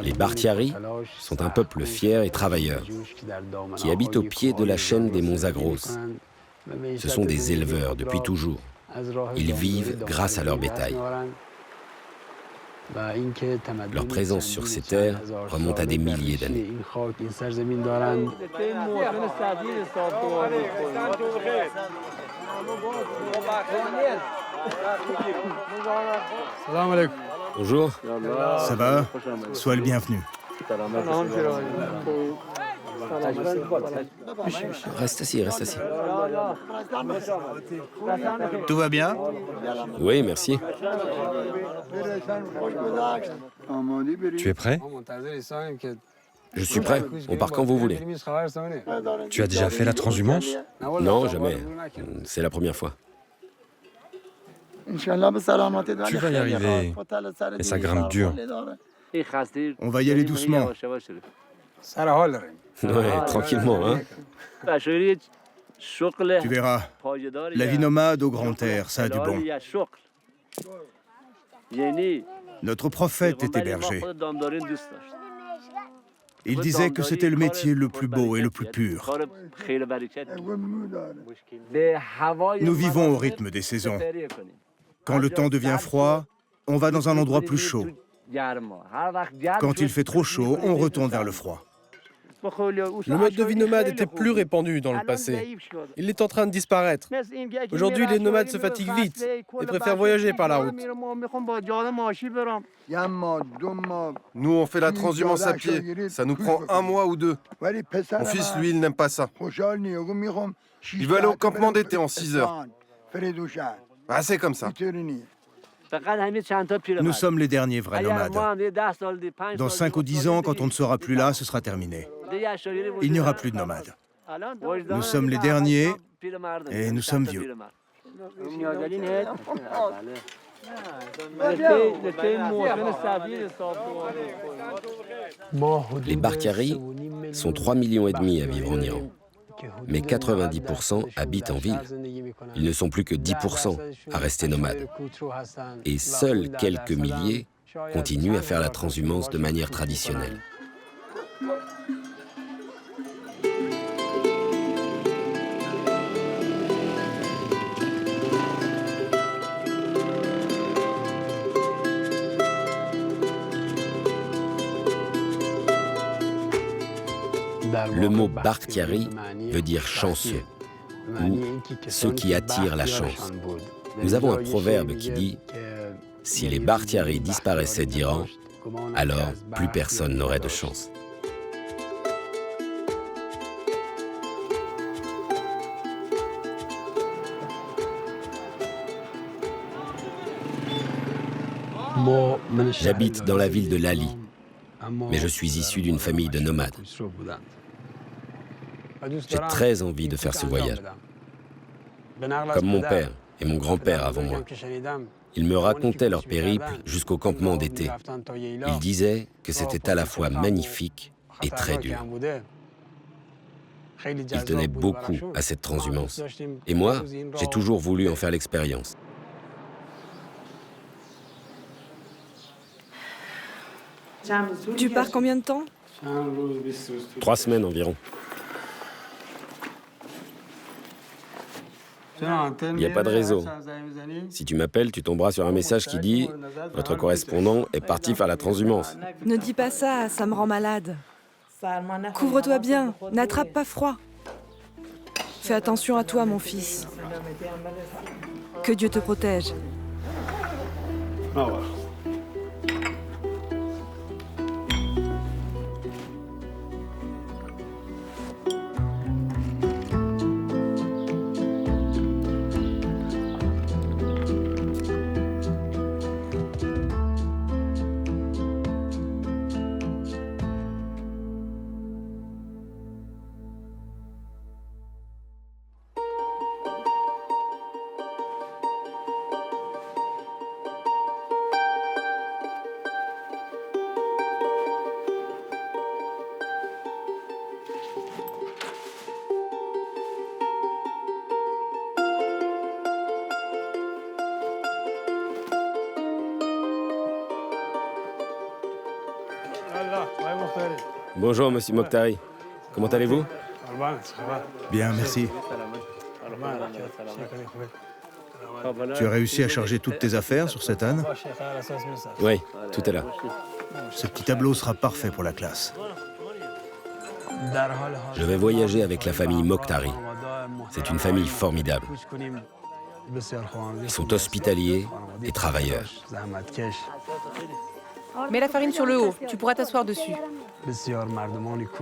Les Bakhtiari sont un peuple fier et travailleur qui habite au pied de la chaîne des monts Zagros. Ce sont des éleveurs depuis toujours. Ils vivent grâce à leur bétail. Leur présence sur ces terres remonte à des milliers d'années. Bonjour. Ça va? Sois le bienvenu. Reste assis, reste assis. Tout va bien? Oui, merci. Tu es prêt? Je suis prêt. On part quand vous voulez. Tu as déjà fait la transhumance? Non, jamais. C'est la première fois. Tu vas y arriver, mais ça grimpe dur. On va y aller doucement. Ouais, tranquillement, hein. Tu verras. La vie nomade au grand air, ça a du bon. Notre prophète était berger. Il disait que c'était le métier le plus beau et le plus pur. Nous vivons au rythme des saisons. Quand le temps devient froid, on va dans un endroit plus chaud. Quand il fait trop chaud, on retourne vers le froid. Le mode de vie nomade était plus répandu dans le passé. Il est en train de disparaître. Aujourd'hui, les nomades se fatiguent vite et préfèrent voyager par la route. Nous, on fait la transhumance à pied. Ça nous prend 1 mois ou 2. Mon fils, lui, il n'aime pas ça. Il veut aller au campement d'été en 6 heures. Ah, c'est comme ça. Nous sommes les derniers vrais nomades. Dans 5 ou 10 ans, quand on ne sera plus là, ce sera terminé. Il n'y aura plus de nomades. Nous sommes les derniers et nous sommes vieux. Les Bakhtiari sont 3,5 millions à vivre en Iran. Mais 90% habitent en ville. Ils ne sont plus que 10% à rester nomades. Et seuls quelques milliers continuent à faire la transhumance de manière traditionnelle. Le mot Bakhtiari veut dire chanceux, ou ceux qui attirent la chance. Nous avons un proverbe qui dit « Si les Bakhtiari disparaissaient d'Iran, alors plus personne n'aurait de chance ». J'habite dans la ville de Lali, mais je suis issu d'une famille de nomades. J'ai très envie de faire ce voyage, comme mon père et mon grand-père avant moi. Ils me racontaient leur périple jusqu'au campement d'été. Ils disaient que c'était à la fois magnifique et très dur. Ils tenaient beaucoup à cette transhumance. Et moi, j'ai toujours voulu en faire l'expérience. Tu pars combien de temps? 3 semaines environ. Il n'y a pas de réseau. Si tu m'appelles, tu tomberas sur un message qui dit « Votre correspondant est parti faire la transhumance ». Ne dis pas ça, ça me rend malade. Couvre-toi bien, n'attrape pas froid. Fais attention à toi, mon fils. Que Dieu te protège. Bonjour, monsieur Mokhtari. Comment allez-vous? Bien, merci. Tu as réussi à charger toutes tes affaires sur cet âne? Oui, tout est là. Ce petit tableau sera parfait pour la classe. Je vais voyager avec la famille Mokhtari. C'est une famille formidable. Ils sont hospitaliers et travailleurs. Mets la farine sur le haut, tu pourras t'asseoir dessus.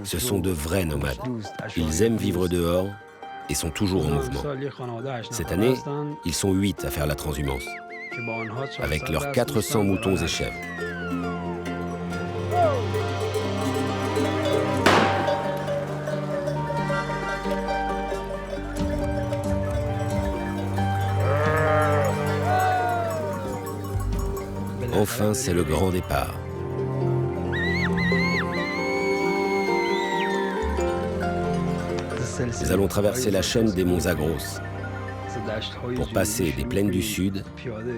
Ce sont de vrais nomades. Ils aiment vivre dehors et sont toujours en mouvement. Cette année, ils sont 8 à faire la transhumance, avec leurs 400 moutons et chèvres. Enfin, c'est le grand départ. Nous allons traverser la chaîne des monts Zagros pour passer des plaines du sud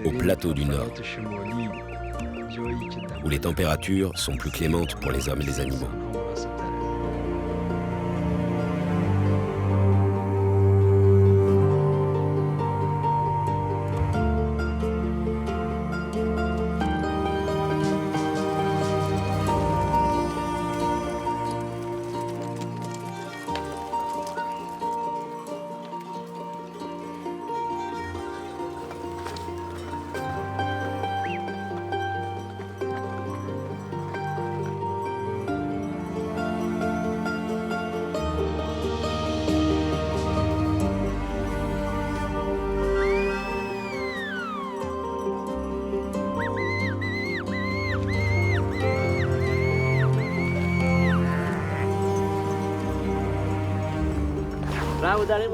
au plateau du nord, où les températures sont plus clémentes pour les hommes et les animaux.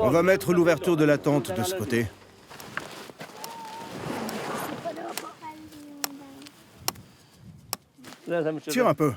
On va mettre l'ouverture de la tente de ce côté. Tire un peu.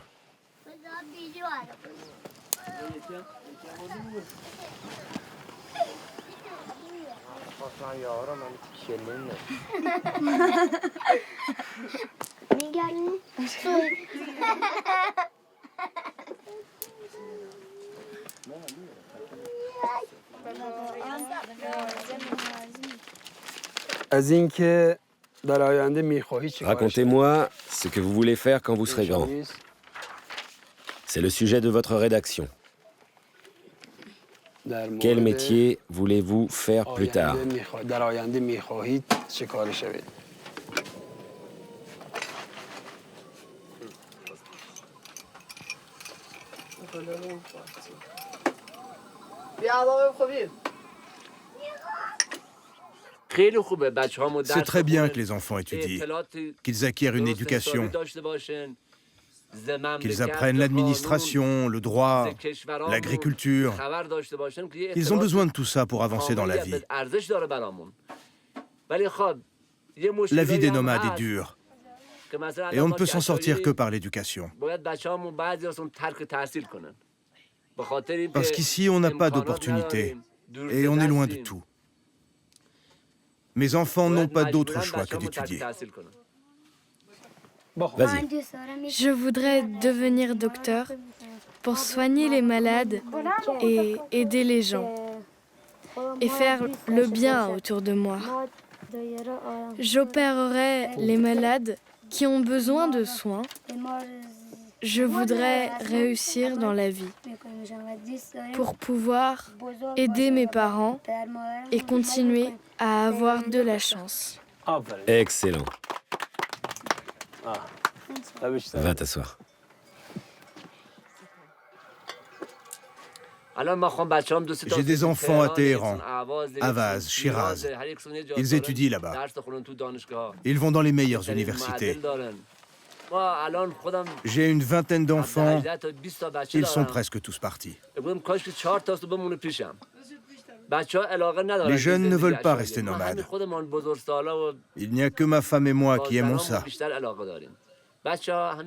Racontez-moi ce que vous voulez faire quand vous serez grand. C'est le sujet de votre rédaction. Quel métier voulez-vous faire plus tard? C'est très bien que les enfants étudient, qu'ils acquièrent une éducation, qu'ils apprennent l'administration, le droit, l'agriculture. Ils ont besoin de tout ça pour avancer dans la vie. La vie des nomades est dure, et on ne peut s'en sortir que par l'éducation. Parce qu'ici, on n'a pas d'opportunité, et on est loin de tout. Mes enfants n'ont pas d'autre choix que d'étudier. Vas-y. Je voudrais devenir docteur pour soigner les malades et aider les gens et faire le bien autour de moi. J'opérerai les malades qui ont besoin de soins. Je voudrais réussir dans la vie pour pouvoir aider mes parents et continuer à avoir de la chance. Excellent. Va t'asseoir. J'ai des enfants à Téhéran, Ahvaz, Shiraz. Ils étudient là-bas. Ils vont dans les meilleures universités. J'ai une vingtaine d'enfants. Ils sont presque tous partis. Les jeunes ne veulent pas rester nomades. Il n'y a que ma femme et moi qui aimons ça.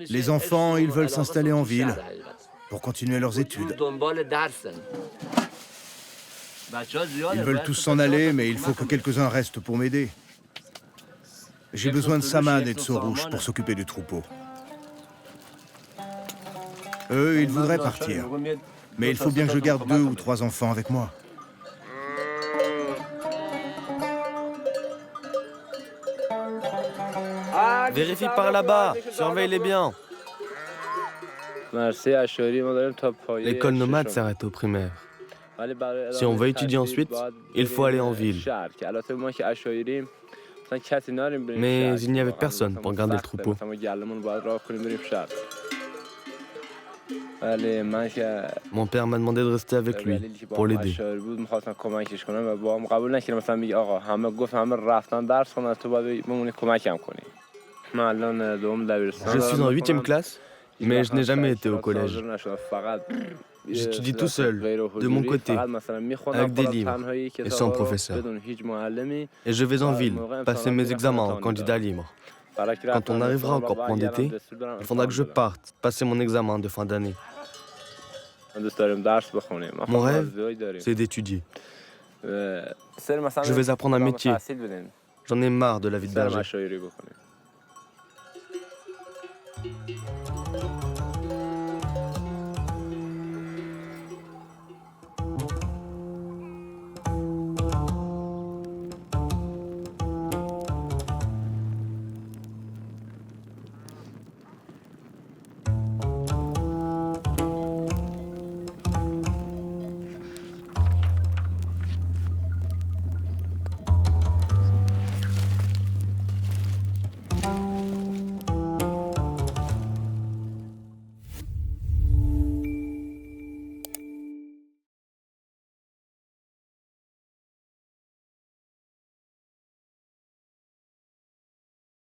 Les enfants, ils veulent s'installer en ville pour continuer leurs études. Ils veulent tous s'en aller, mais il faut que quelques-uns restent pour m'aider. J'ai besoin de Saman et de Sorouche pour s'occuper du troupeau. Eux, ils voudraient partir. Mais il faut bien que je garde 2 ou 3 enfants avec moi. Vérifie par là-bas, surveille-les bien. L'école nomade s'arrête au primaire. Si on veut étudier ensuite, il faut aller en ville. Mais il n'y avait personne pour garder le troupeau. Mon père m'a demandé de rester avec lui pour l'aider. Je suis en 8e classe, mais je n'ai jamais été au collège. J'étudie tout seul, de mon côté, avec des livres et sans professeur. Et je vais en ville, passer mes examens en candidat libre. Quand on arrivera au campement d'été, il faudra que je parte, passer mon examen de fin d'année. Mon rêve, c'est d'étudier. Je vais apprendre un métier. J'en ai marre de la vie de berger.